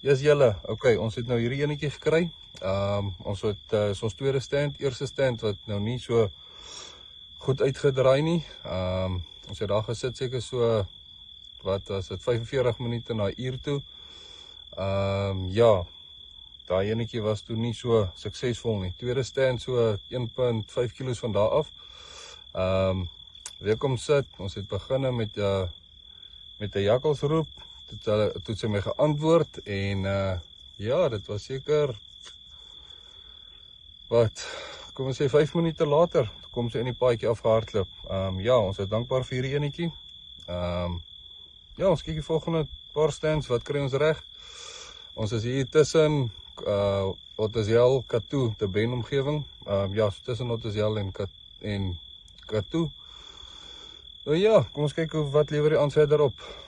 Yes julle, okay, ons het nou hierdie enetjie gekry. Ons het ons tweede stand, eerste stand wat nou nie so goed uitgedraai nie. Ons het daar gesit seker so, wat was dit, 45 minute na uur toe. Ja, daai enetjie was toe nie so suksesvol nie. Tweede stand so 1.5 kilos van daar af. Weer kom sit, ons het beginne met 'n jakkalsroep. Toe het sy my geantwoord en ja, dit was seker wat, kom ons sê 5 minute later, kom sy in die paadjie afgehardloop. Ja, ons is dankbaar vir hierdie enetjie. Ja, ons kyk die volgende paar stands, wat kry ons reg? Ons is hier tussen Ottosdal, Kathu, te Ben omgewing. Ja, so tussen Ottosdal en Kathu. Nou ja, kom ons kyk wat lewer die aan verder op.